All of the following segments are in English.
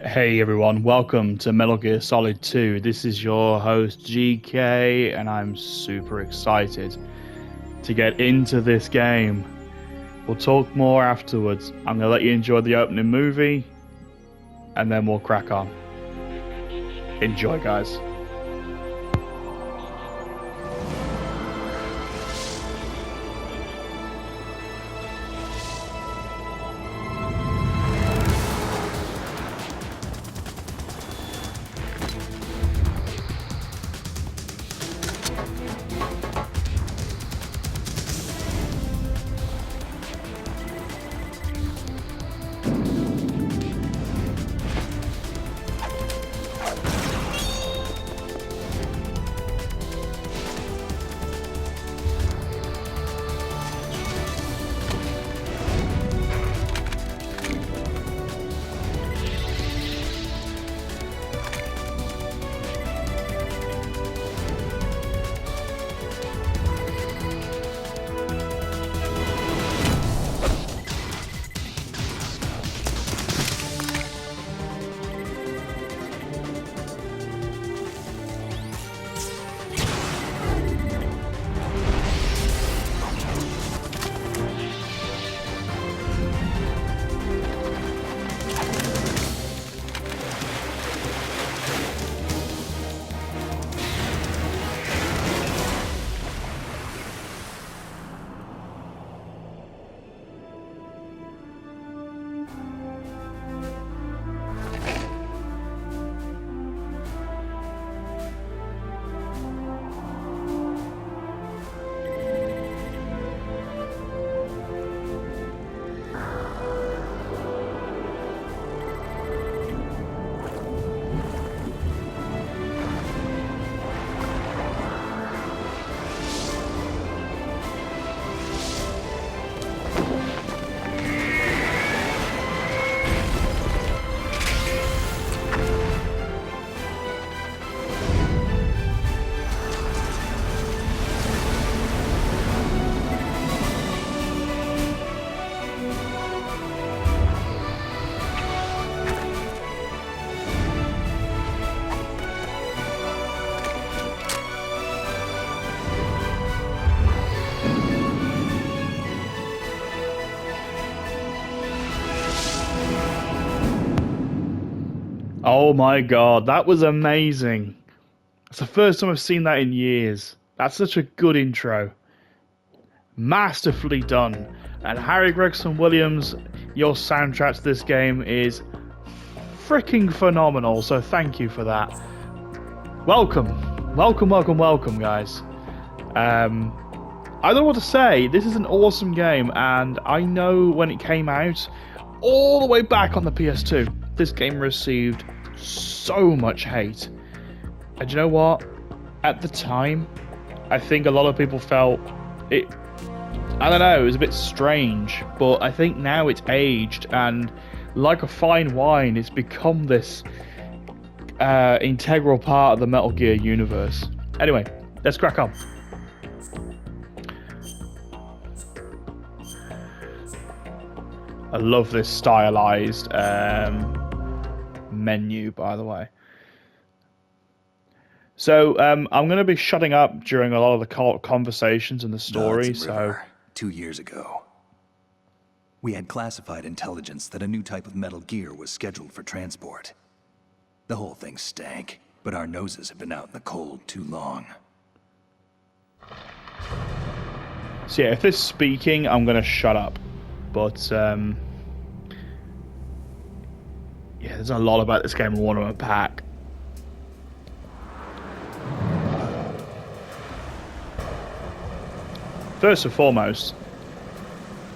Hey everyone, welcome to Metal Gear Solid 2. This is your host Geekay, and I'm super excited to get into this game. We'll talk more afterwards. I'm gonna let you enjoy the opening movie, and then we'll crack on. Enjoy, guys. Oh my god, that was amazing. It's the first time I've seen that in years. That's such a good intro. Masterfully done. And Harry Gregson Williams, your soundtrack to this game is freaking phenomenal, so thank you for that. Welcome, guys. I don't know what to say. This is an awesome game, and I know when it came out, all the way back on the PS2, this game received so much hate. And you know what? At the time, I think a lot of people felt it. I don't know, it was a bit strange, but I think now it's aged, and like a fine wine, it's become this integral part of the Metal Gear universe. Anyway, let's crack on. I love this stylized menu, by the way. So I'm going to be shutting up during a lot of the conversations in the story. River, 2 years ago, we had classified intelligence that a new type of Metal Gear was scheduled for transport. The whole thing stank, but our noses have been out in the cold too long. So yeah, if this speaking, I'm going to shut up. But yeah, there's a lot about this game I want to unpack. First and foremost,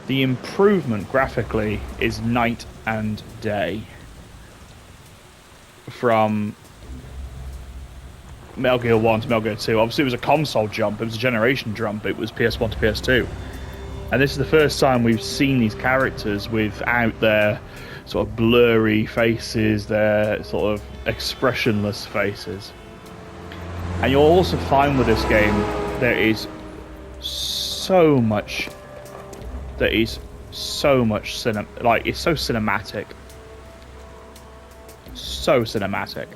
the improvement graphically is night and day from Metal Gear 1 to Metal Gear 2. Obviously, it was a console jump, it was a generation jump, it was PS1 to PS2. And this is the first time we've seen these characters without their sort of blurry faces, their sort of expressionless faces. And you'll also find with this game, there is so much it's so cinematic. So cinematic.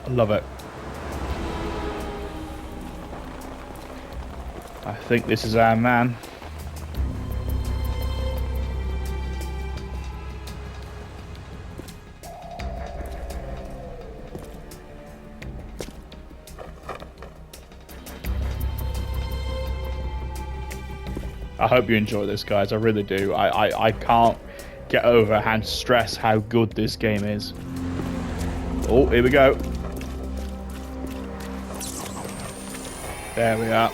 I love it. I think this is our man. I hope you enjoy this, guys. I really do. I can't get over and stress how good this game is. Oh, here we go. There we are.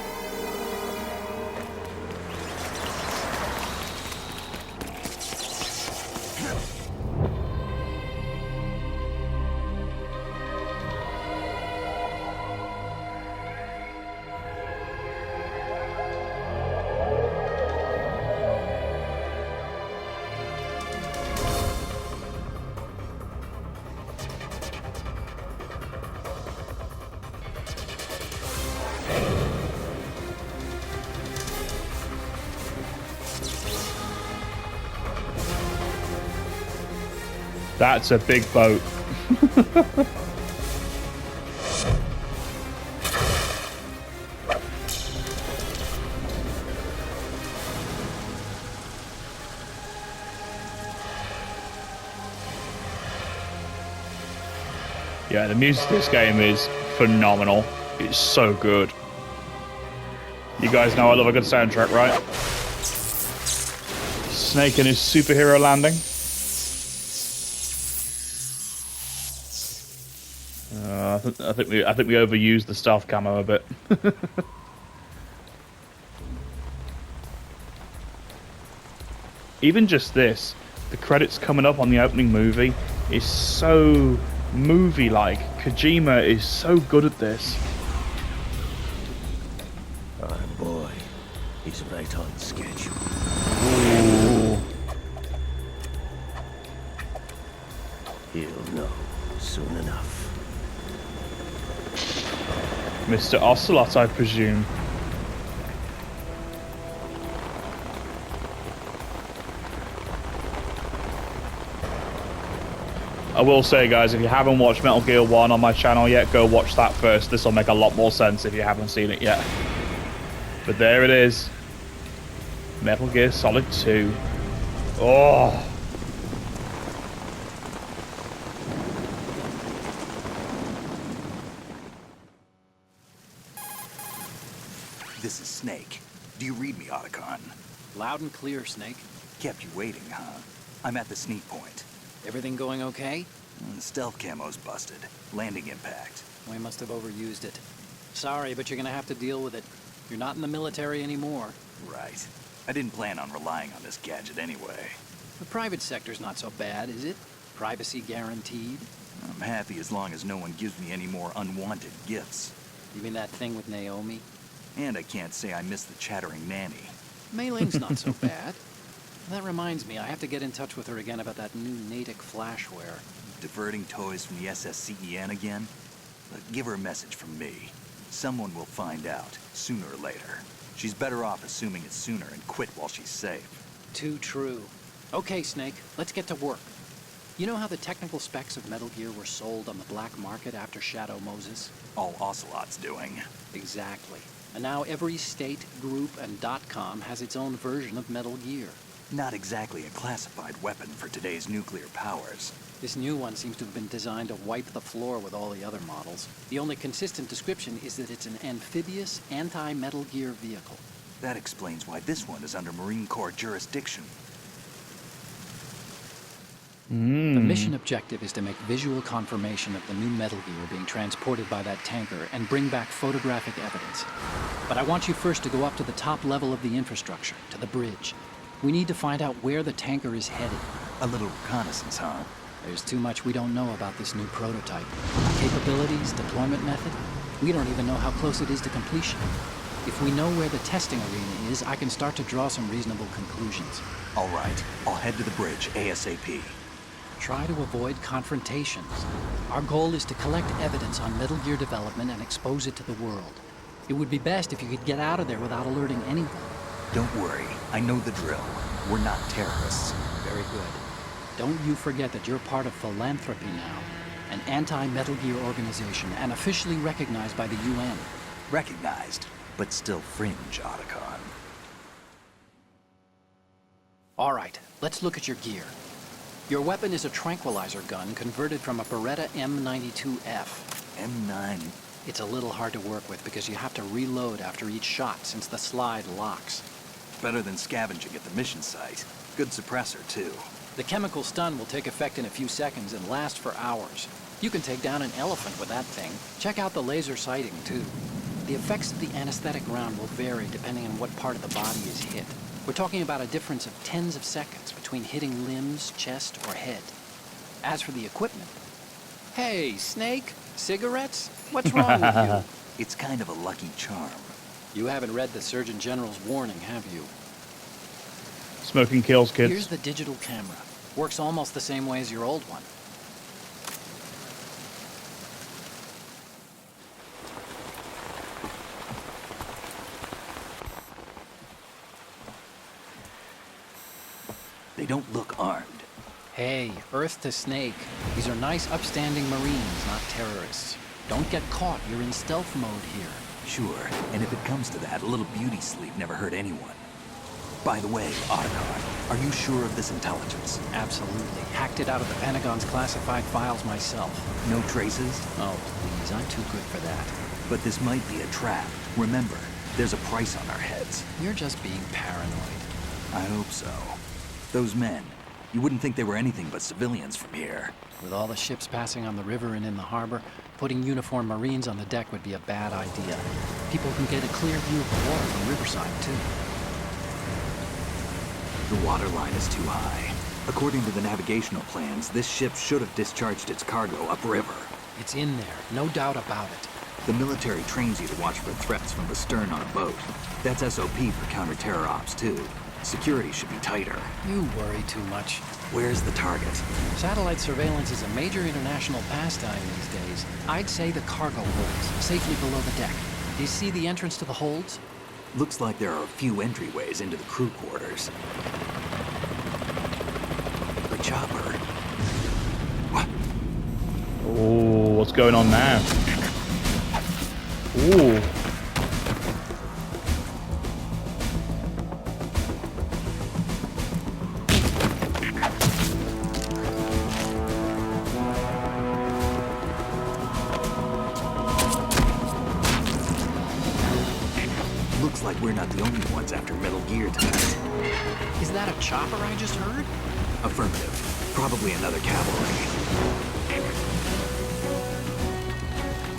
That's a big boat. Yeah, the music of this game is phenomenal. It's so good. You guys know I love a good soundtrack, right? Snake and his superhero landing. I think we overused the stealth camo a bit. Even just this, the credits coming up on the opening movie is so movie-like. Kojima is so good at this. Oh boy, he's right on schedule. Ooh. He'll know soon enough. Mr. Ocelot, I presume. I will say, guys, if you haven't watched Metal Gear 1 on my channel yet, go watch that first. This will make a lot more sense if you haven't seen it yet. But there it is. Metal Gear Solid 2. Oh. This is Snake. Do you read me, Otacon? Loud and clear, Snake. Kept you waiting, huh? I'm at the sneak point. Everything going okay? The stealth camo's busted. Landing impact. We must have overused it. Sorry, but you're gonna have to deal with it. You're not in the military anymore. Right. I didn't plan on relying on this gadget anyway. The private sector's not so bad, is it? Privacy guaranteed? I'm happy as long as no one gives me any more unwanted gifts. You mean that thing with Naomi? And I can't say I miss the chattering nanny. Mei Ling's not so bad. That reminds me, I have to get in touch with her again about that new Natick flashware. Diverting toys from the SSCEN again? But give her a message from me. Someone will find out, sooner or later. She's better off assuming it sooner and quit while she's safe. Too true. Okay, Snake, let's get to work. You know how the technical specs of Metal Gear were sold on the black market after Shadow Moses? All Ocelot's doing. Exactly. And now every state, group, and .com has its own version of Metal Gear. Not exactly a classified weapon for today's nuclear powers. This new one seems to have been designed to wipe the floor with all the other models. The only consistent description is that it's an amphibious, anti-Metal Gear vehicle. That explains why this one is under Marine Corps jurisdiction. The mission objective is to make visual confirmation of the new Metal Gear being transported by that tanker and bring back photographic evidence. But I want you first to go up to the top level of the infrastructure, to the bridge. We need to find out where the tanker is headed. A little reconnaissance, huh? There's too much we don't know about this new prototype. Capabilities, deployment method. We don't even know how close it is to completion. If we know where the testing arena is, I can start to draw some reasonable conclusions. All right, I'll head to the bridge ASAP. Try to avoid confrontations. Our goal is to collect evidence on Metal Gear development and expose it to the world. It would be best if you could get out of there without alerting anyone. Don't worry, I know the drill. We're not terrorists. Very good. Don't you forget that you're part of Philanthropy now, an anti-Metal Gear organization and officially recognized by the UN. Recognized, but still fringe, Otacon. All right, let's look at your gear. Your weapon is a tranquilizer gun converted from a Beretta M92F. M9. It's a little hard to work with because you have to reload after each shot since the slide locks. Better than scavenging at the mission site. Good suppressor, too. The chemical stun will take effect in a few seconds and last for hours. You can take down an elephant with that thing. Check out the laser sighting, too. The effects of the anesthetic round will vary depending on what part of the body is hit. We're talking about a difference of tens of seconds between hitting limbs, chest, or head. As for the equipment... Hey, Snake? Cigarettes? What's wrong with you? It's kind of a lucky charm. You haven't read the Surgeon General's warning, have you? Smoking kills, kids. Here's the digital camera. Works almost the same way as your old one. They don't look armed. Hey, Earth to Snake. These are nice, upstanding Marines, not terrorists. Don't get caught. You're in stealth mode here. Sure, and if it comes to that, a little beauty sleep never hurt anyone. By the way, Otacon, are you sure of this intelligence? Absolutely. Hacked it out of the Pentagon's classified files myself. No traces? Oh, please. I'm too good for that. But this might be a trap. Remember, there's a price on our heads. You're just being paranoid. I hope so. Those men, you wouldn't think they were anything but civilians from here. With all the ships passing on the river and in the harbor, putting uniformed Marines on the deck would be a bad idea. People can get a clear view of the water from Riverside, too. The water line is too high. According to the navigational plans, this ship should have discharged its cargo upriver. It's in there, no doubt about it. The military trains you to watch for threats from the stern on a boat. That's SOP for counter-terror ops, too. Security should be tighter. You worry too much. Where's the target? Satellite surveillance is a major international pastime these days. I'd say the cargo holds, safely below the deck. Do you see the entrance to the holds? Looks like there are a few entryways into the crew quarters. The chopper. What? Oh, what's going on now? Ooh. Looks like we're not the only ones after Metal Gear tonight. Is that a chopper I just heard? Affirmative. Probably another cavalry.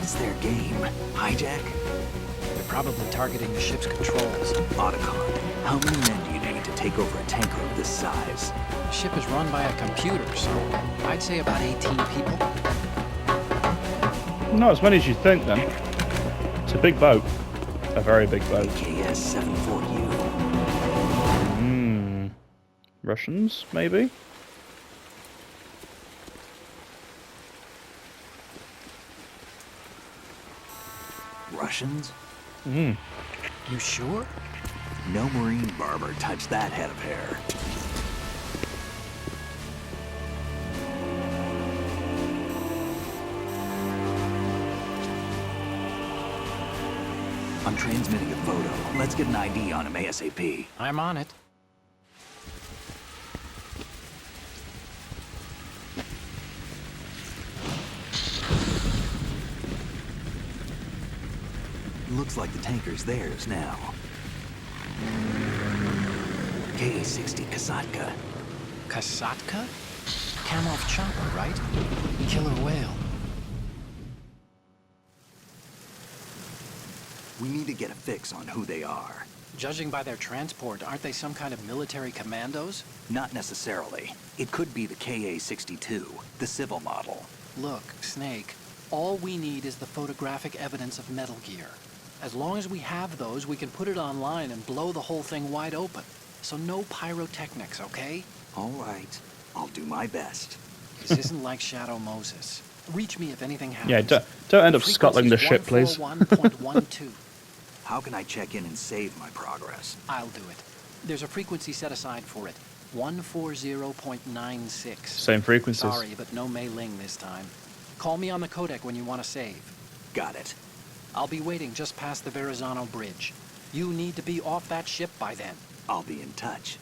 It's their game. Hijack? They're probably targeting the ship's controls. Otacon, how many men do you need to take over a tanker of this size? The ship is run by a computer, so I'd say about 18 people. Not as many as you'd think, then. It's a big boat. A very big boat. KS-74U. Russians, maybe? Russians? You sure? No Marine barber touched that head of hair. I'm transmitting a photo. Let's get an ID on him ASAP. I'm on it. Looks like the tanker's theirs now. KA-60 Kasatka. Kasatka? Kamov chopper, right? Killer whale. We need to get a fix on who they are. Judging by their transport, aren't they some kind of military commandos? Not necessarily. It could be the KA-62, the civil model. Look, Snake, all we need is the photographic evidence of Metal Gear. As long as we have those, we can put it online and blow the whole thing wide open. So no pyrotechnics, okay? All right. I'll do my best. This isn't like Shadow Moses. Reach me if anything happens. Yeah, don't end up scuttling the ship, please. 141.12. How can I check in and save my progress? I'll do it. There's a frequency set aside for it. 140.96. Same frequencies. Sorry, but no Mei Ling this time. Call me on the codec when you want to save. Got it. I'll be waiting just past the Verrazano Bridge. You need to be off that ship by then. I'll be in touch.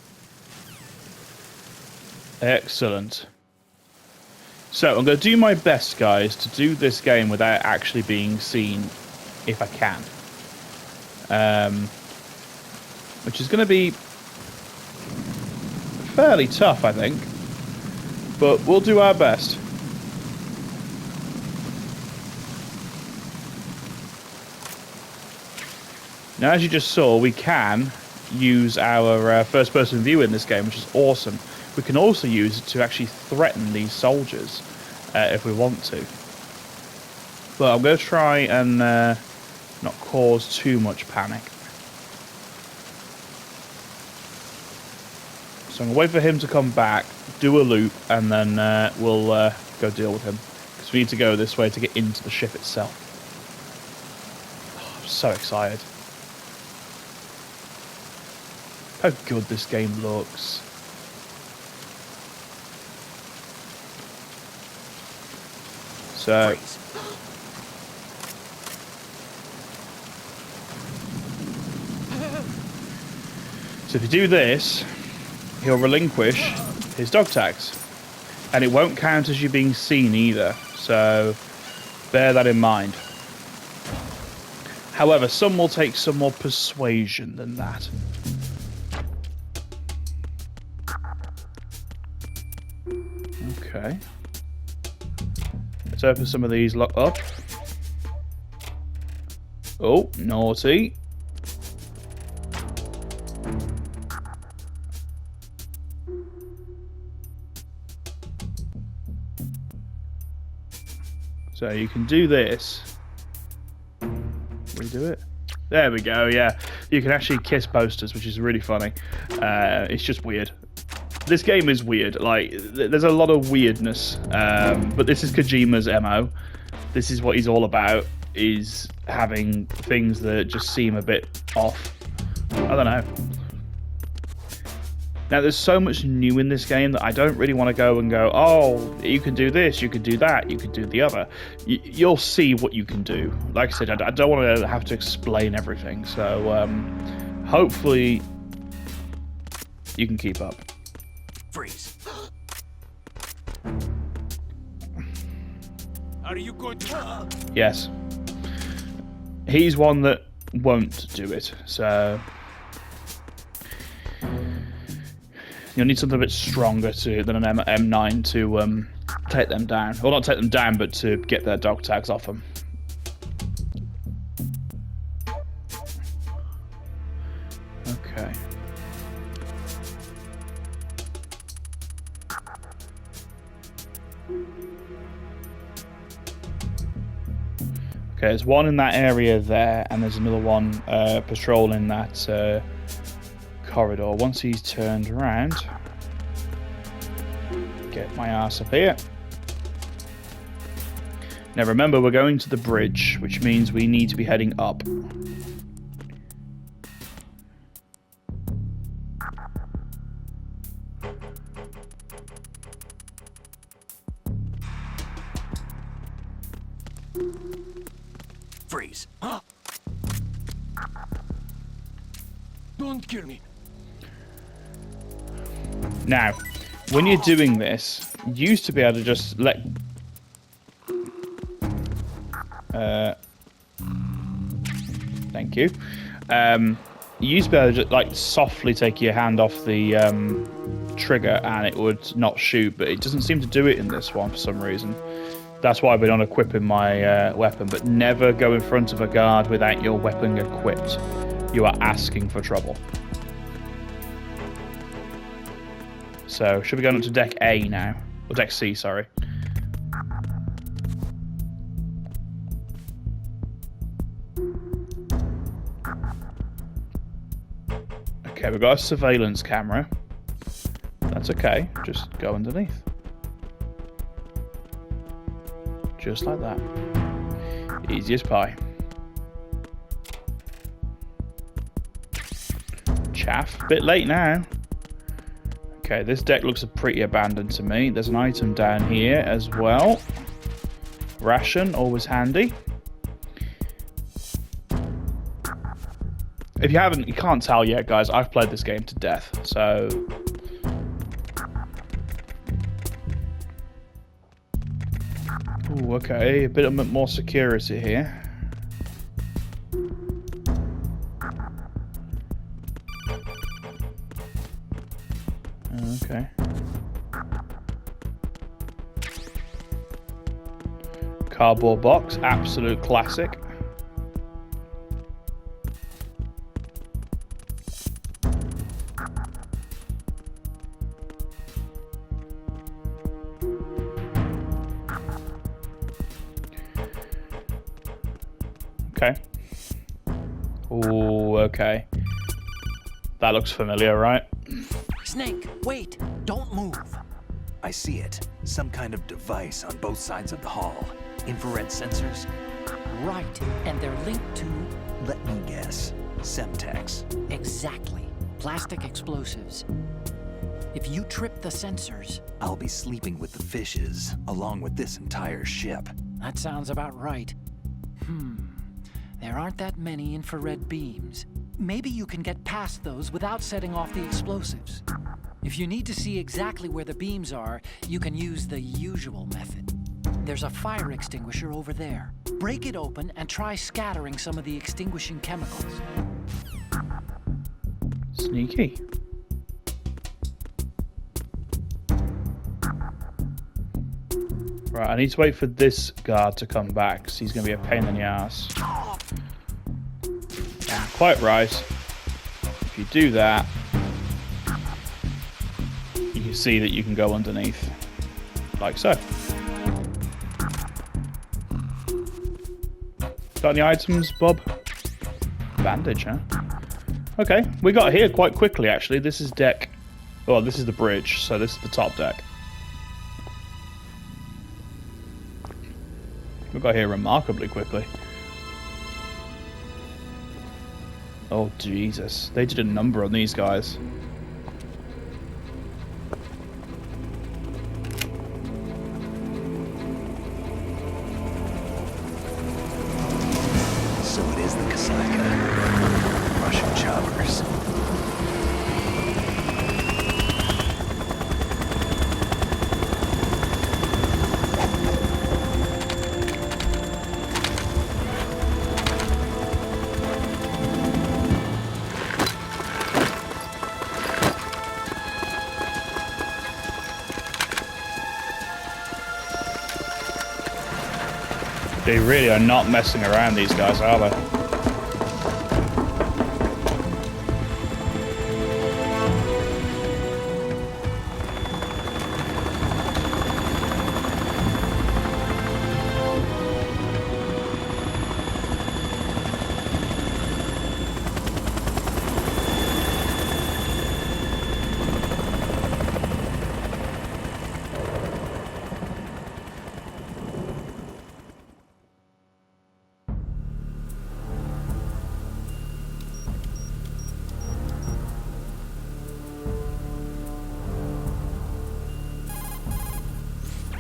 Excellent. So I'm going to do my best, guys, to do this game without actually being seen, if I can. Which is going to be fairly tough, I think. But we'll do our best. Now, as you just saw, we can use our first-person view in this game, which is awesome. We can also use it to actually threaten these soldiers if we want to. But I'm going to try and not cause too much panic. So I'm going to wait for him to come back, do a loop, and then we'll go deal with him. Because we need to go this way to get into the ship itself. Oh, I'm so excited. How good this game looks. So, if you do this, he'll relinquish his dog tags. And it won't count as you being seen either. So, bear that in mind. However, some will take some more persuasion than that. Okay. Let's open some of these lock up. Oh, naughty. So you can do this. Redo it. There we go, yeah. You can actually kiss posters, which is really funny. It's just weird. This game is weird. Like, there's a lot of weirdness. But this is Kojima's MO. This is what he's all about, is having things that just seem a bit off. I don't know. Now, there's so much new in this game that I don't really want to go and go, oh, you can do this, you can do that, you can do the other. You'll see what you can do. Like I said, I don't want to have to explain everything. So, hopefully, you can keep up. Freeze. Are you going to... Yes. He's one that won't do it, so... You'll need something a bit stronger than an M9 to take them down. Well, not take them down, but to get their dog tags off them. Okay. Okay, there's one in that area there, and there's another one patrolling that corridor. Once he's turned around, get my ass up here. Now remember, we're going to the bridge, which means we need to be heading up. Freeze. Don't kill me. Now, when you're doing this, you used to be able to just let... thank you. You used to be able to just, like, softly take your hand off the trigger and it would not shoot, but it doesn't seem to do it in this one for some reason. That's why I've been on equipping my weapon, but never go in front of a guard without your weapon equipped. You are asking for trouble. So, should we go up to deck A now? Or deck C, sorry. Okay, we've got a surveillance camera. That's okay, just go underneath. Just like that. Easy as pie. Chaff, bit late now. Okay, Okay, this deck looks pretty abandoned to me. There's an item down here as well. Ration, always handy. If you can't tell yet, guys, I've played this game to death, so... Ooh, okay, a bit more security here. Okay. Cardboard box, absolute classic. Okay. Ooh, okay. That looks familiar, right? Snake, wait! Don't move! I see it. Some kind of device on both sides of the hall. Infrared sensors? Right, and they're linked to... Let me guess. Semtex. Exactly. Plastic explosives. If you trip the sensors... I'll be sleeping with the fishes, along with this entire ship. That sounds about right. There aren't that many infrared beams. Maybe you can get past those without setting off the explosives. If you need to see exactly where the beams are, you can use the usual method. There's a fire extinguisher over there. Break it open and try scattering some of the extinguishing chemicals. Sneaky. Right, I need to wait for this guard to come back, because he's going to be a pain in the ass. Quite right. If you do that, you can see that you can go underneath. Like so. Got any items, Bob? Bandage, huh? Okay, we got here quite quickly, actually. This is deck... Oh, this is the bridge, so this is the top deck. We got here remarkably quickly. Oh, Jesus. They did a number on these guys. So it is the Kasaka. Russian choppers. They really are not messing around, these guys, are they?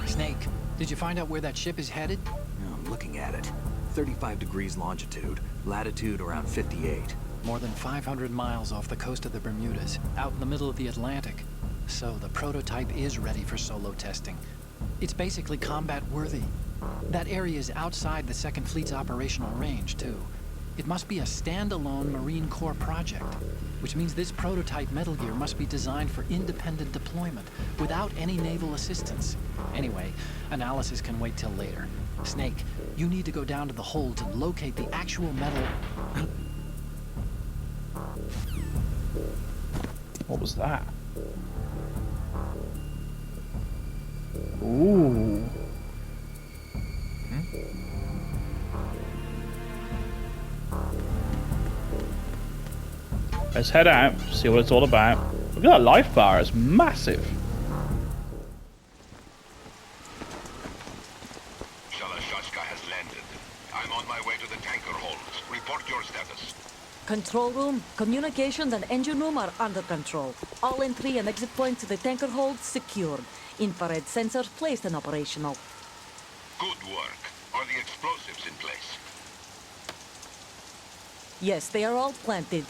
Snake, did you find out where that ship is headed? I'm looking at it. 35 degrees longitude, latitude around 58. More than 500 miles off the coast of the Bermudas, out in the middle of the Atlantic. So the prototype is ready for solo testing. It's basically combat worthy. That area is outside the Second Fleet's operational range, too. It must be a standalone Marine Corps project, which means this prototype Metal Gear must be designed for independent deployment, without any naval assistance. Anyway, analysis can wait till later. Snake, you need to go down to the hold to locate the actual metal... What was that? Ooh. Let's head out, see what it's all about. Look at that life bar, it's massive. Shalashashka has landed. I'm on my way to the tanker holds. Report your status. Control room, communications, and engine room are under control. All entry and exit points to the tanker hold secured. Infrared sensors placed and operational. Good work. Are the explosives in place? Yes, they are all planted.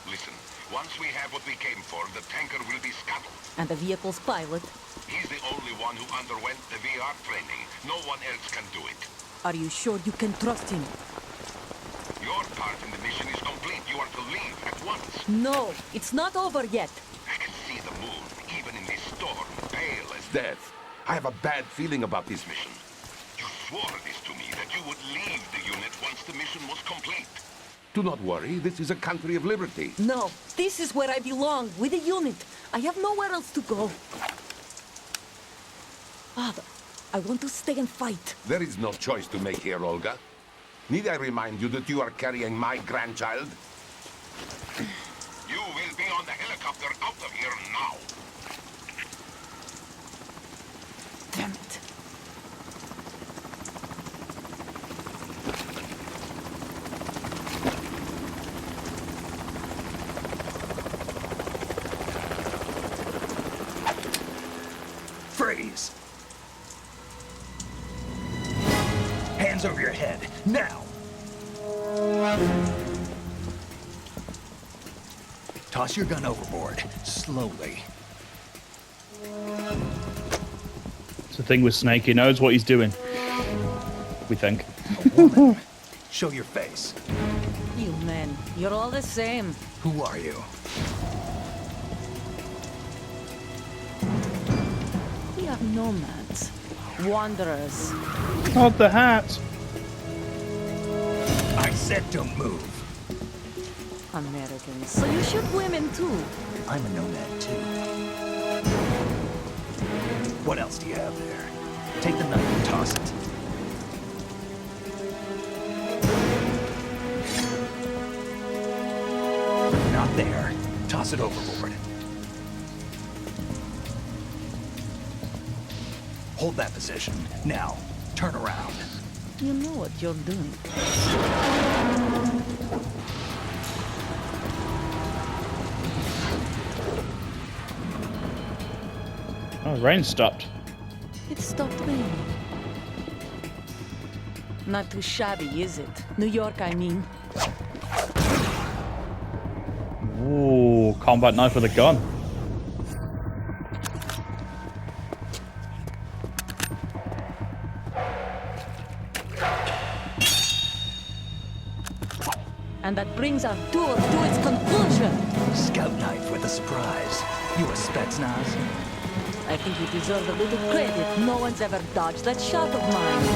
Listen, once we have what we came for, the tanker will be scuttled. And the vehicle's pilot. He's the only one who underwent the VR training. No one else can do it. Are you sure you can trust him? Your part in the mission is complete. You are to leave at once. No, it's not over yet. I can see the moon, even in this storm, pale as death. I have a bad feeling about this mission. You swore this to me, that you would leave the unit once the mission was complete. Do not worry, this is a country of liberty. No, this is where I belong, with the unit. I have nowhere else to go. Father, I want to stay and fight. There is no choice to make here, Olga. Need I remind you that you are carrying my grandchild? You will be on the helicopter out of here now. Damn it. Freeze! Hands over your head, now! Toss your gun overboard, slowly. It's the thing with Snake, he knows what he's doing. We think. A woman. Show your face. You men, you're all the same. Who are you? We are nomads. Wanderers. Not the hat. I said don't move. Americans. So you shoot women too. I'm a nomad too. What else do you have there? Take the knife and toss it. Not there. Toss it overboard. Hold that position. Now, turn around. You know what you're doing. Oh, rain stopped. It stopped raining. Not too shabby, is it? New York, I mean. Ooh, combat knife with a gun. And that brings our tour to its conclusion. Scout knife with a surprise. You a Spetsnaz? I think you deserve a little credit. No one's ever dodged that shot of mine.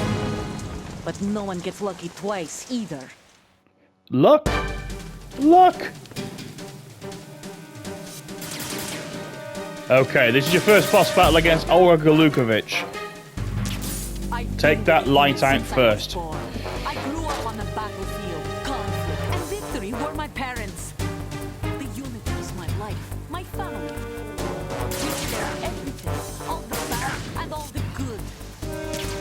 But no one gets lucky twice, either. Look! Look! Okay, this is your first boss battle against Olga Lukovich. Take that light out first. I grew up on the battlefield. Conflict and victory were my parents. The unit is my life, my family. We share everything, all the bad and all the good.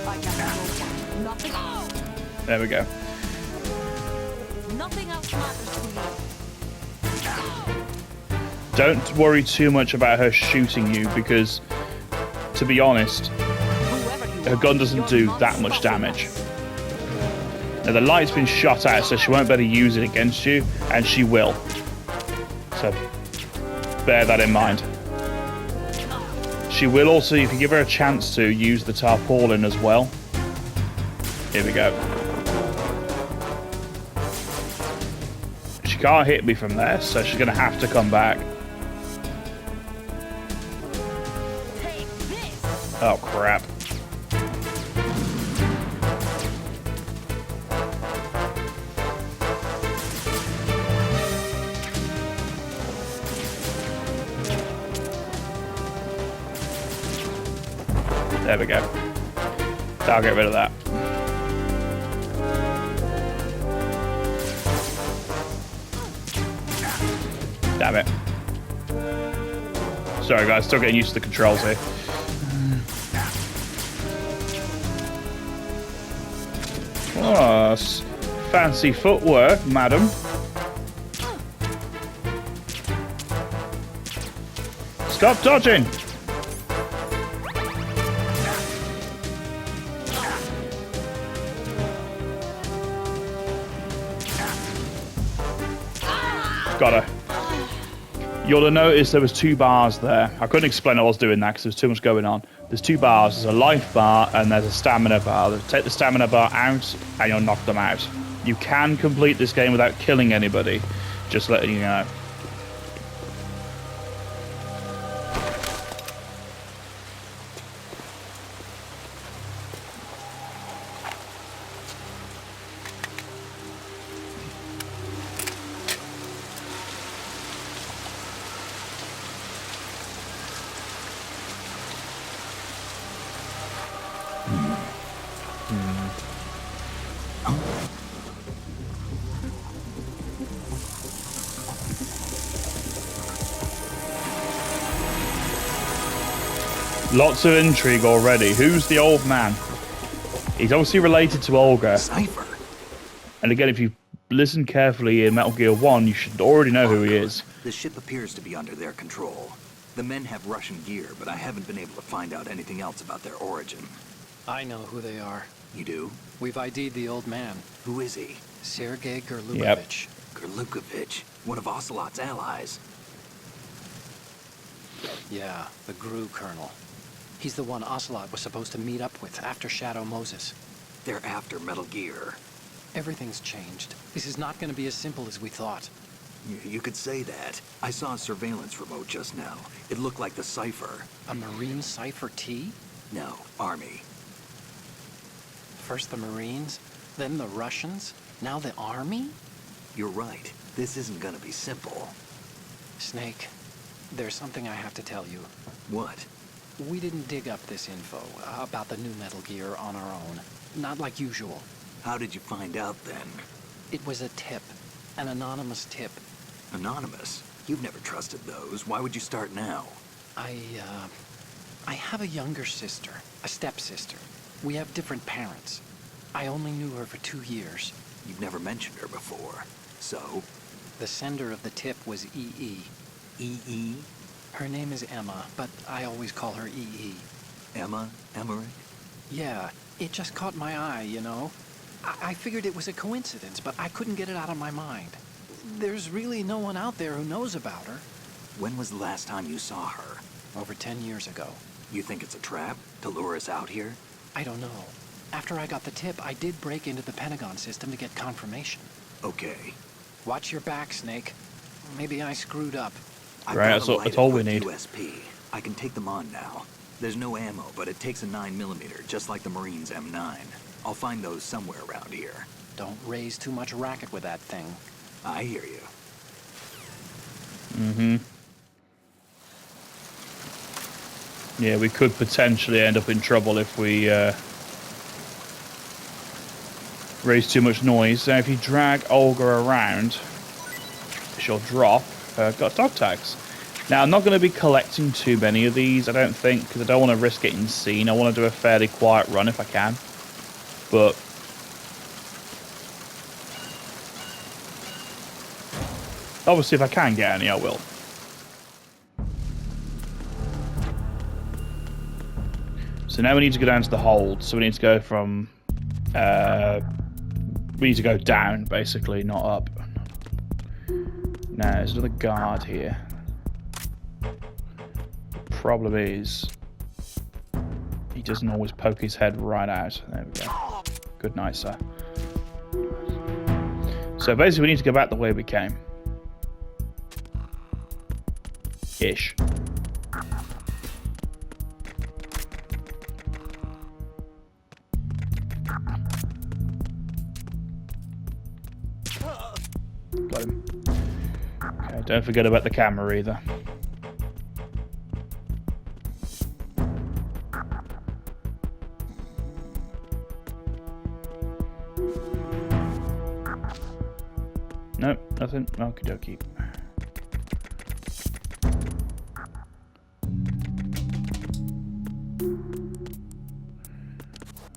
I got no one, nothing. There we go. Nothing else matters to me. Don't worry too much about her shooting you because, to be honest, her gun doesn't do that much damage. Now the light's been shot at, so she won't be able to use it against you, and she will. So bear that in mind. She will also, if you give her a chance to, use the tarpaulin as well. Here we go. She can't hit me from there, so she's going to have to come back. Oh, crap. There we go. I'll get rid of that. Damn it. Sorry guys, still getting used to the controls here. Oh, fancy footwork, madam. Stop dodging! Got her. You'll have noticed there was 2 bars there. I couldn't explain I was doing that because there was too much going on. There's 2 bars. There's a life bar and there's a stamina bar. Take the stamina bar out and you'll knock them out. You can complete this game without killing anybody. Just letting you know. Lots of intrigue already. Who's the old man? He's obviously related to Olga. Cypher. And again, if you listen carefully in Metal Gear 1, you should already know who he is. The ship appears to be under their control. The men have Russian gear, but I haven't been able to find out anything else about their origin. I know who they are. You do? We've ID'd the old man, Who is he? Sergei Gerlukovich. Gerlukovich, one of Ocelot's allies. Yeah, the GRU colonel. He's the one Ocelot was supposed to meet up with after Shadow Moses. They're after Metal Gear. Everything's changed. This is not going to be as simple as we thought. You could say that. I saw a surveillance remote just now. It looked like the Cypher. A Marine Cypher T? No, Army. First the Marines, then the Russians, now the Army? You're right. This isn't gonna be simple. Snake, there's something I have to tell you. What? We didn't dig up this info about the new Metal Gear on our own. Not like usual. How did you find out then? It was a tip. An anonymous tip. Anonymous? You've never trusted those. Why would you start now? I have a younger sister, a stepsister. We have different parents. I only knew her for 2 years. You've never mentioned her before. So? The sender of the tip was EE. EE? Her name is Emma, but I always call her EE. Emma? Emmerich? Yeah, it just caught my eye, you know? I figured it was a coincidence, but I couldn't get it out of my mind. There's really no one out there who knows about her. When was the last time you saw her? Over 10 years ago. You think it's a trap? To lure us out here? I don't know. After I got the tip, I did break into the Pentagon system to get confirmation. Okay. Watch your back, Snake. Maybe I screwed up. I've Right, got a that's all we need. USP. I can take them on now. There's no ammo, but it takes a 9mm, just like the Marines' M9. I'll find those somewhere around here. Don't raise too much racket with that thing. I hear you. Mm-hmm. Yeah, we could potentially end up in trouble if we raise too much noise. Now, if you drag Olga around, she'll drop. Got dog tags. Now, I'm not going to be collecting too many of these, I don't think, because I don't want to risk getting seen. I want to do a fairly quiet run if I can. But obviously, if I can get any, I will. So now we need to go down to the hold. So we need to go from... we need to go down, basically, not up. Now, there's another guard here. The problem is... he doesn't always poke his head right out. There we go. Good night, sir. So basically, we need to go back the way we came. Ish. Got him. Okay, don't forget about the camera either. Nope, nothing. Okie dokie.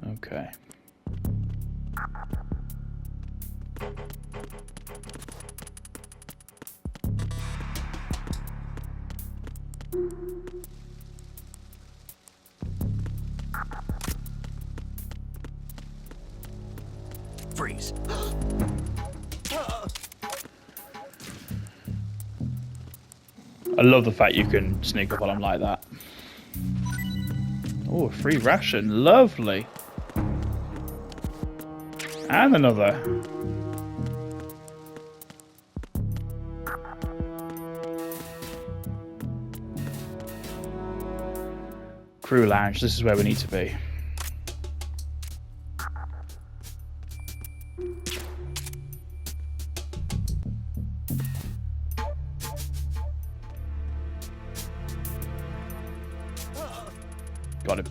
Okay. Freeze. I love the fact you can sneak up on them like that. Oh, a free ration. Lovely. And another. Crew lounge. This is where we need to be. Got him.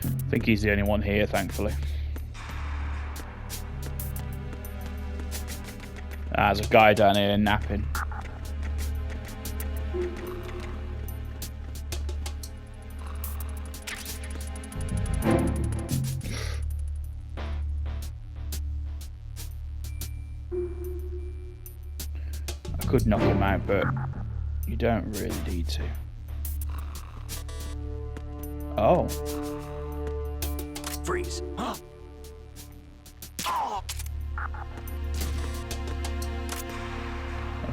I think he's the only one here, thankfully. Ah, there's a guy down here napping. I could knock him out, but you don't really need to. Oh. Freeze.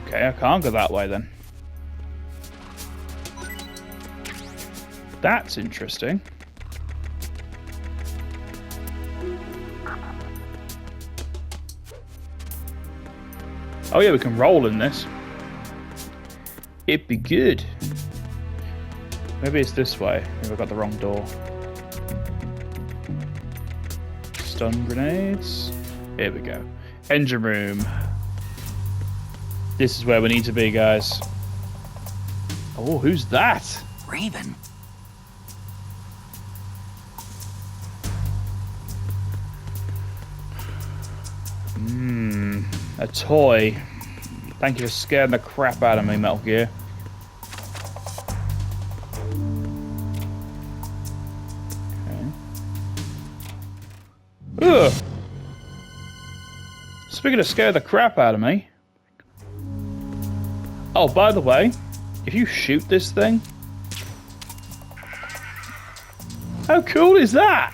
Okay, I can't go that way then. That's interesting. Oh yeah, we can roll in this. It'd be good. Maybe it's this way. Maybe I got the wrong door. Stun grenades. Here we go. Engine room. This is where we need to be, guys. Oh, who's that? Raven. A toy. Thank you for scaring the crap out of me, Metal Gear. Okay. Ugh. Speaking of scare the crap out of me. Oh, by the way, if you shoot this thing, how cool is that?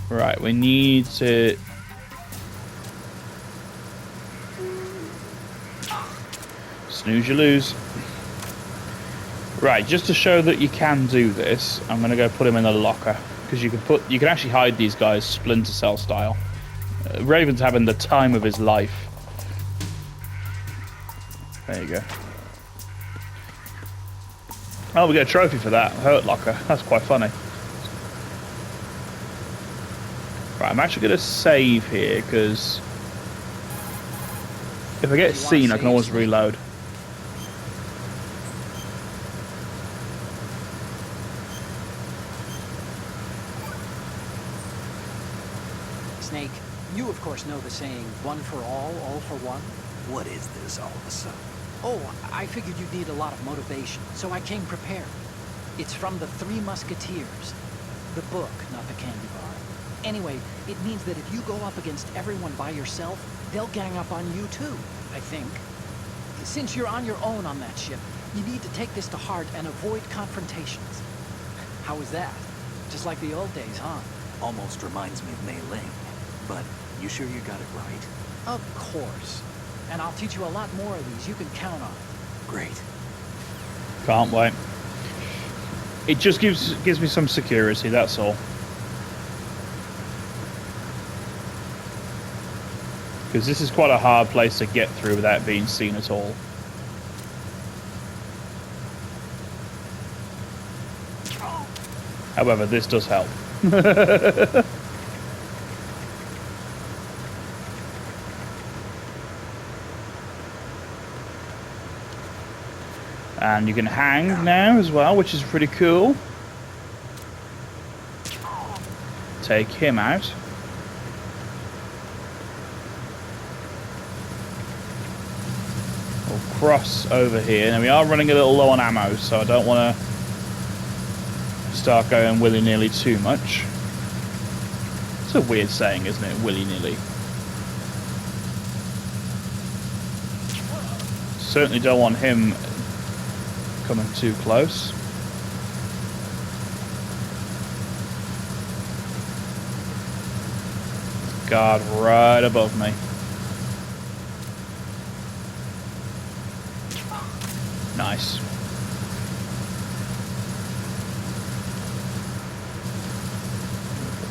Right, we need to... Snooze, you lose. Right, just to show that you can do this, I'm going to go put him in a locker. Because you can actually hide these guys Splinter Cell style. Raven's having the time of his life. There you go. Oh, we get a trophy for that. Hurt locker. That's quite funny. Right, I'm actually going to save here, because if I get seen, I can always reload. Snake, you of course know the saying, one for all for one? What is this all of a sudden? Oh, I figured you'd need a lot of motivation, so I came prepared. It's from the Three Musketeers. The book, not the candy bar. Anyway, it means that if you go up against everyone by yourself, they'll gang up on you too, I think. Since you're on your own on that ship, you need to take this to heart and avoid confrontations. How was that? Just like the old days, huh? Almost reminds me of Mei Ling. But you sure you got it right? Of course. And I'll teach you a lot more of these. You can count on it. Great. Can't wait. It just gives me some security, that's all. Because this is quite a hard place to get through without being seen at all. However, this does help. And you can hang now as well, which is pretty cool. Take him out. We'll cross over here. Now we are running a little low on ammo, so I don't want to start going willy-nilly too much. It's a weird saying, isn't it? Willy-nilly. certainly don't want him coming too close. Guard right above me. Nice.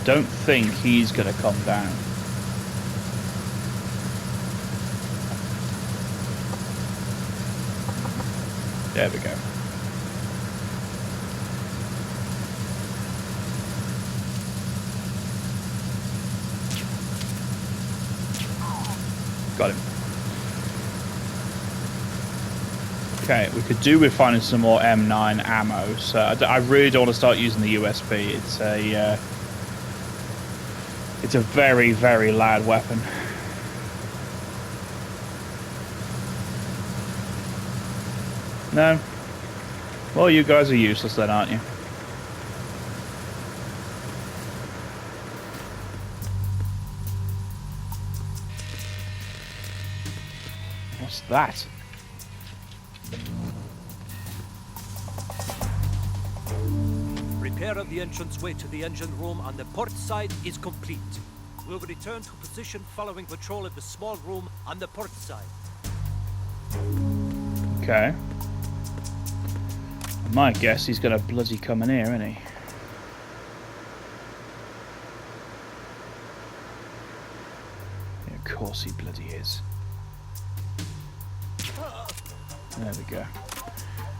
Don't think he's gonna come down. There we go. Got him. Okay, we could do with finding some more M9 ammo. So I really don't want to start using the USP. It's a very, very loud weapon. No? Well, you guys are useless then, aren't you? What's that? Repair of the entranceway to the engine room on the port side is complete. We'll return to position following patrol of the small room on the port side. Okay. My guess he's gonna bloody come in here, isn't he? Yeah, of course he bloody is. There we go.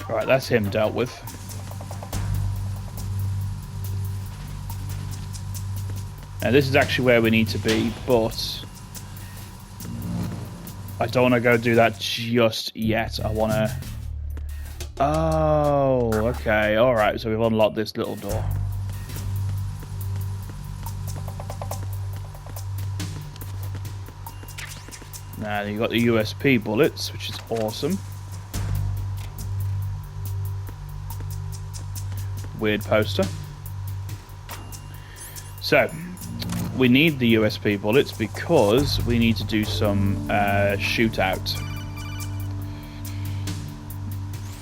Right, that's him dealt with. Now this is actually where we need to be, but I don't want to go do that just yet. I want to... Oh, okay, alright, so we've unlocked this little door. Now you've got the USP bullets, which is awesome. Weird poster. So, we need the USP bullets because we need to do some shootout.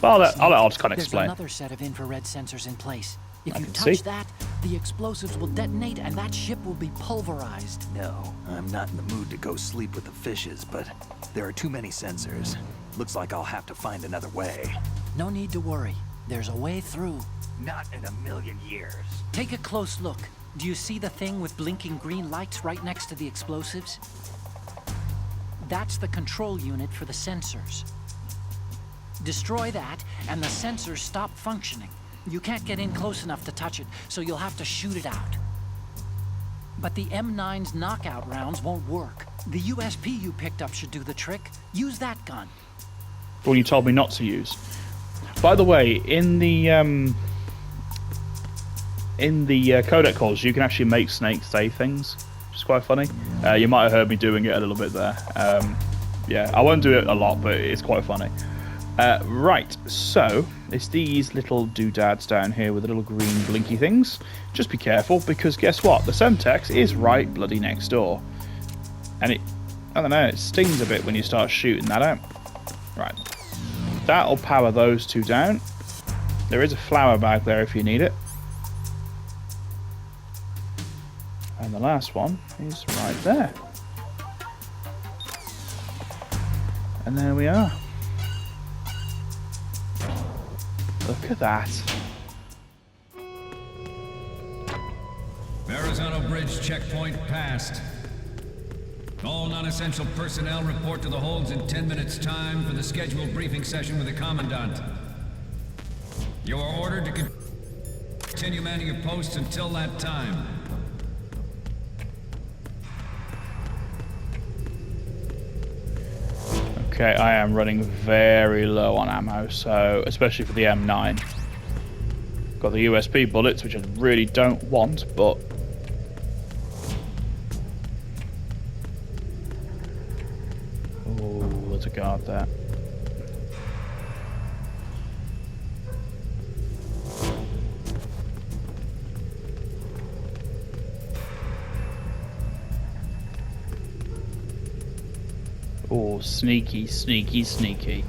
Well, I'll just kind of explain. There's another set of infrared sensors in place. If you can touch see. that, the explosives will detonate and that ship will be pulverized. No, I'm not in the mood to go sleep with the fishes, but there are too many sensors. Looks like I'll have to find another way. No need to worry. There's a way through. Not in a million years. Take a close look. Do you see the thing with blinking green lights right next to the explosives? That's the control unit for the sensors. Destroy that, and the sensors stop functioning. You can't get in close enough to touch it, so you'll have to shoot it out. But the M9's knockout rounds won't work. The USP you picked up should do the trick. Use that gun. The one you told me not to use. By the way, in the codec calls, you can actually make Snake say things, which is quite funny. You might have heard me doing it a little bit there. Yeah, I won't do it a lot, but it's quite funny. Right, so it's these little doodads down here with the little green blinky things. Just be careful, because guess what? The Semtex is right bloody next door. And it, I don't know, it stings a bit when you start shooting that out. Right. That'll power those two down. There is a flower bag there if you need it. And the last one is right there. And there we are. Look at that. Verrazano Bridge checkpoint passed. All non-essential personnel report to the holds in 10 minutes' time for the scheduled briefing session with the Commandant. You are ordered to continue manning your posts until that time. Okay, I am running very low on ammo, so especially for the M9. Got the USP bullets, which I really don't want, but oh, there's a guard there. Oh, sneaky, sneaky, sneaky.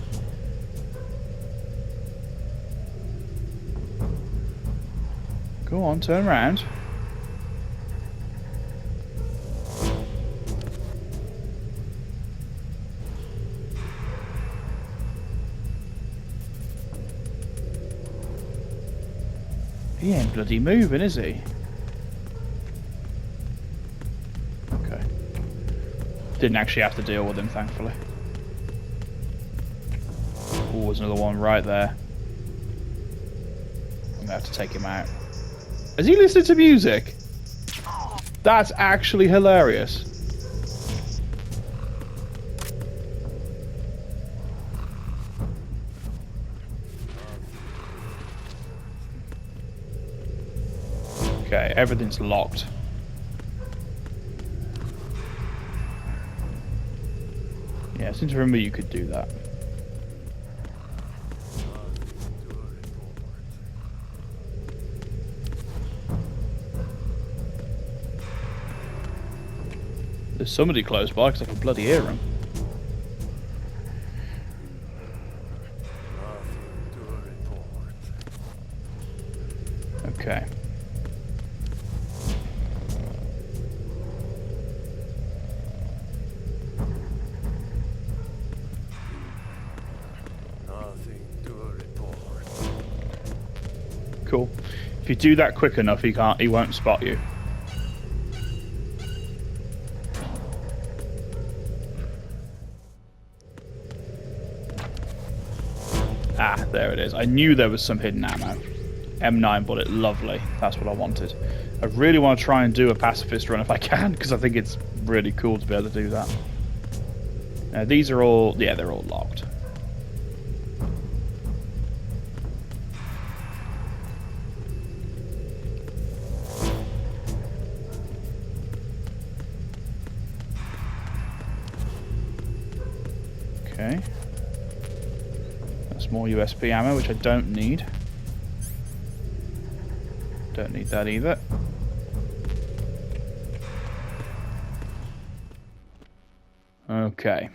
Go on, turn around. He ain't bloody moving, is he? Okay. Didn't actually have to deal with him, thankfully. Oh, there's another one right there. I'm gonna have to take him out. Is he listening to music? That's actually hilarious. Okay, everything's locked. Yeah, I seem to remember you could do that. There's somebody close by because I can bloody hear him. Okay. Cool. If you do that quick enough, he won't spot you. Ah, there it is. I knew there was some hidden ammo. M9 bullet, lovely. That's what I wanted. I really want to try and do a pacifist run if I can, because I think it's really cool to be able to do that. Now, these are all... yeah, they're all locked. Okay. That's more USB ammo, which I don't need. Don't need that either. Okay.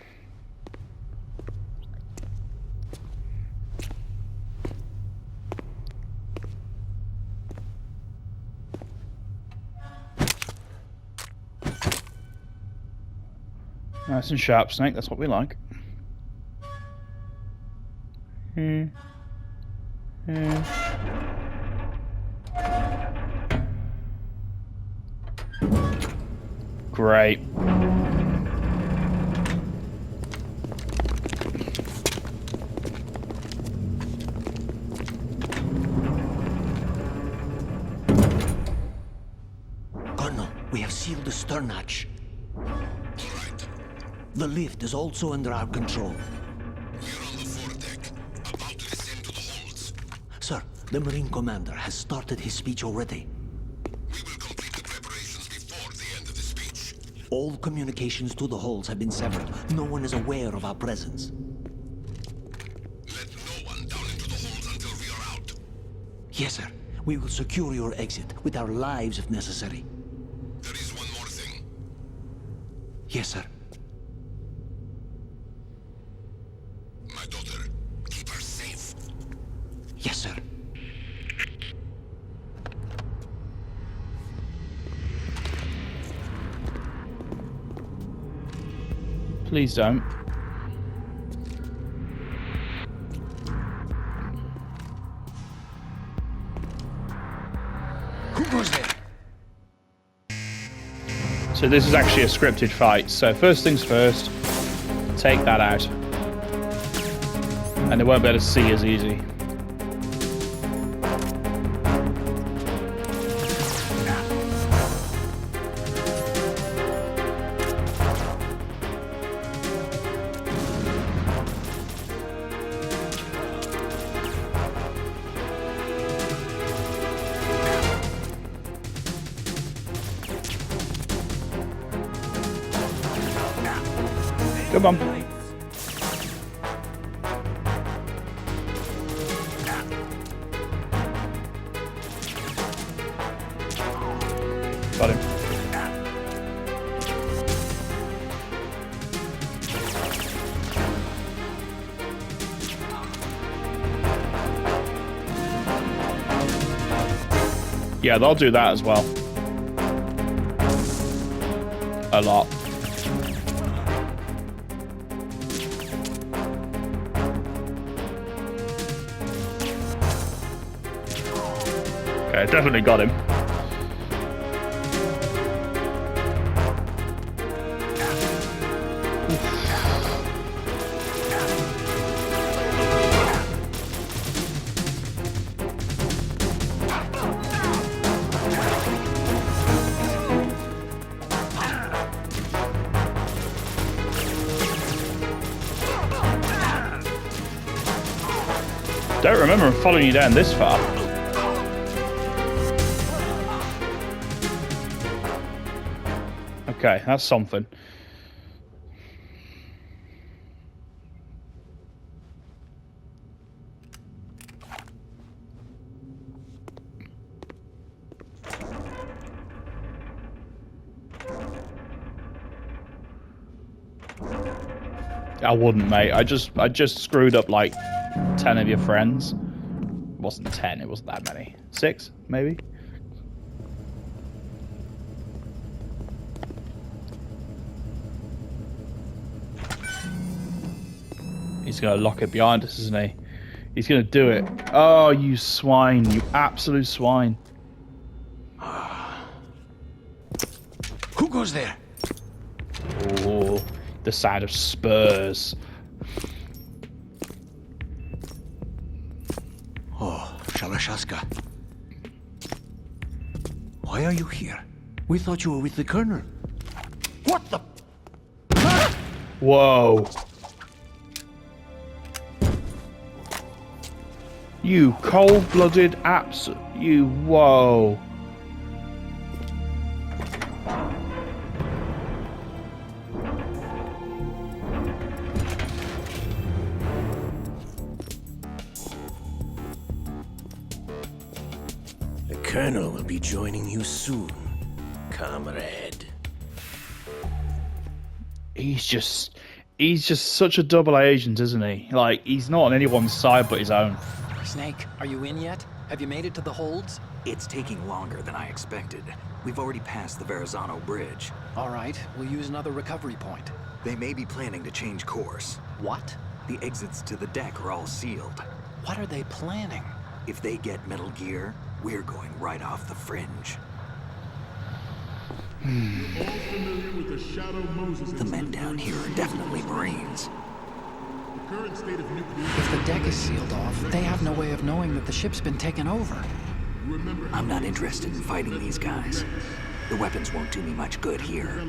Nice and sharp, Snake. That's what we like. Great. Colonel, we have sealed the stern hatch. The lift is also under our control. We're on the foredeck, about to descend to the holds. Sir, the Marine Commander has started his speech already. We will complete the preparations before the end of the speech. All communications to the holds have been severed. No one is aware of our presence. Let no one down into the holds until we are out. Yes, sir. We will secure your exit with our lives if necessary. There is one more thing. Yes, sir. My daughter, keep her safe. Yes, sir. Please don't. Who goes there? So this is actually a scripted fight. So first things first, take that out. And they won't be able to see as easy. Come on. Got him. Yeah, they'll do that as well. A lot. Okay, definitely got him. Don't remember following you down this far. Okay, that's something. I wouldn't, mate. I just screwed up like 10 of your friends. It wasn't 10, it wasn't that many. 6, maybe? He's gonna lock it behind us, isn't he? He's gonna do it. Oh, you swine. You absolute swine. Who goes there? Oh, the side of Spurs. Oh, Shalashaska. Why are you here? We thought you were with the Colonel. What the? Whoa. You cold-blooded you, whoa. The Colonel will be joining you soon, comrade. He's just such a double agent, isn't he? Like, he's not on anyone's side but his own. Snake, are you in yet? Have you made it to the holds? It's taking longer than I expected. We've already passed the Verrazano Bridge. All right, we'll use another recovery point. They may be planning to change course. What? The exits to the deck are all sealed. What are they planning? If they get Metal Gear, we're going right off the fringe. The men down here are definitely Marines. If the deck is sealed off, they have no way of knowing that the ship's been taken over. I'm not interested in fighting these guys. The weapons won't do me much good here.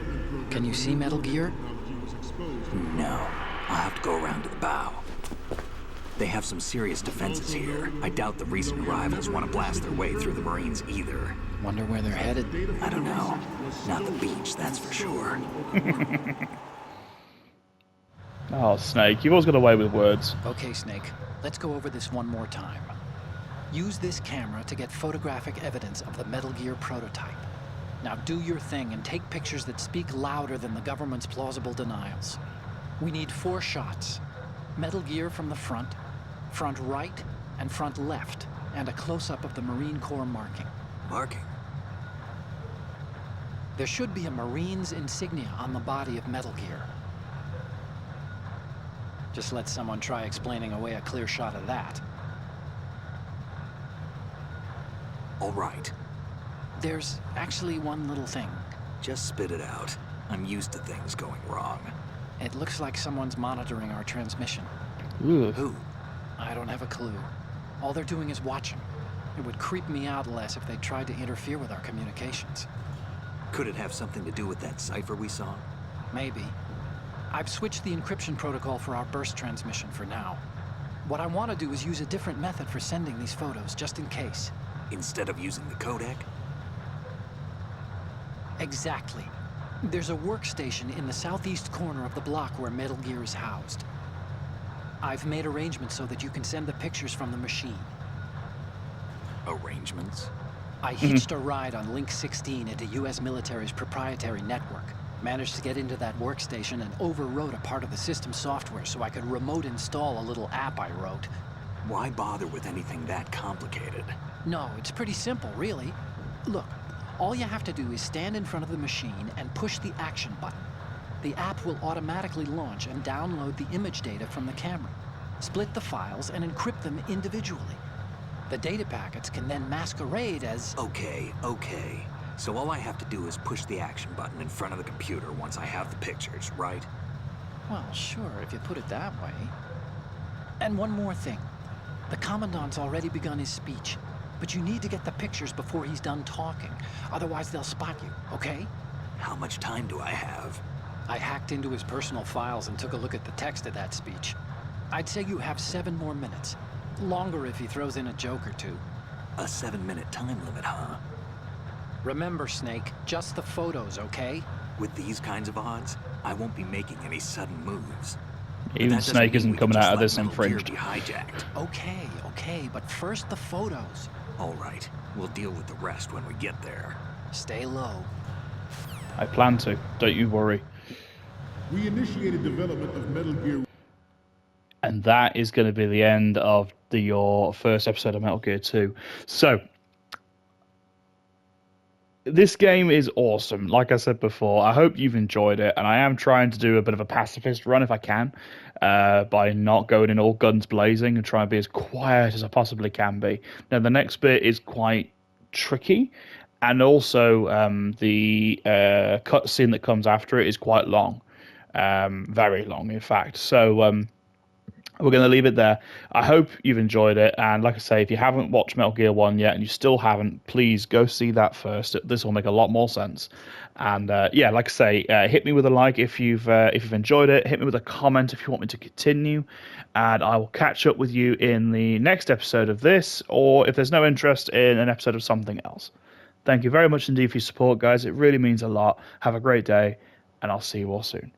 Can you see Metal Gear? No. I'll have to go around to the bow. They have some serious defenses here. I doubt the recent arrivals want to blast their way through the Marines either. Wonder where they're headed? I don't know. Not the beach, that's for sure. Oh, Snake, you've always got away with words. Okay, Snake, let's go over this one more time. Use this camera to get photographic evidence of the Metal Gear prototype. Now do your thing and take pictures that speak louder than the government's plausible denials. We need 4 shots. Metal Gear from the front right, and front left, and a close-up of the Marine Corps marking. Marking? There should be a Marine's insignia on the body of Metal Gear. Just let someone try explaining away a clear shot of that. All right. There's actually one little thing. Just spit it out. I'm used to things going wrong. It looks like someone's monitoring our transmission. Ooh. Who? I don't have a clue. All they're doing is watching. It would creep me out less if they tried to interfere with our communications. Could it have something to do with that cipher we saw? Maybe. I've switched the encryption protocol for our burst transmission for now. What I want to do is use a different method for sending these photos, just in case. Instead of using the codec? Exactly. There's a workstation in the southeast corner of the block where Metal Gear is housed. I've made arrangements so that you can send the pictures from the machine. Arrangements? I hitched a ride on Link 16 into U.S. military's proprietary network. Managed to get into that workstation and overwrote a part of the system software so I could remote install a little app I wrote. Why bother with anything that complicated? No, it's pretty simple, really. Look, all you have to do is stand in front of the machine and push the action button. The app will automatically launch and download the image data from the camera, split the files, and encrypt them individually. The data packets can then masquerade as... Okay. So all I have to do is push the action button in front of the computer once I have the pictures, right? Well, sure, if you put it that way. And one more thing. The Commandant's already begun his speech, but you need to get the pictures before he's done talking. Otherwise, they'll spot you, okay? How much time do I have? I hacked into his personal files and took a look at the text of that speech. I'd say you have 7 more minutes. Longer if he throws in a joke or two. A 7-minute time limit, huh? Remember, Snake, just the photos, okay? With these kinds of odds, I won't be making any sudden moves. Even Snake isn't coming out of this unfringed. Hijacked. Okay, but first the photos. All right, we'll deal with the rest when we get there. Stay low. I plan to, don't you worry. We initiated development of Metal Gear. And that is going to be the end of your first episode of Metal Gear 2. So, this game is awesome. Like I said before, I hope you've enjoyed it, and I am trying to do a bit of a pacifist run if I can, by not going in all guns blazing and trying to be as quiet as I possibly can be. Now, the next bit is quite tricky, and also the cutscene that comes after it is quite long, very long, in fact. So, we're going to leave it there. I hope you've enjoyed it. And like I say, if you haven't watched Metal Gear 1 yet and you still haven't, please go see that first. This will make a lot more sense. And yeah, like I say, hit me with a like if you've enjoyed it. Hit me with a comment if you want me to continue. And I will catch up with you in the next episode of this, or if there's no interest, in an episode of something else. Thank you very much indeed for your support, guys. It really means a lot. Have a great day, and I'll see you all soon.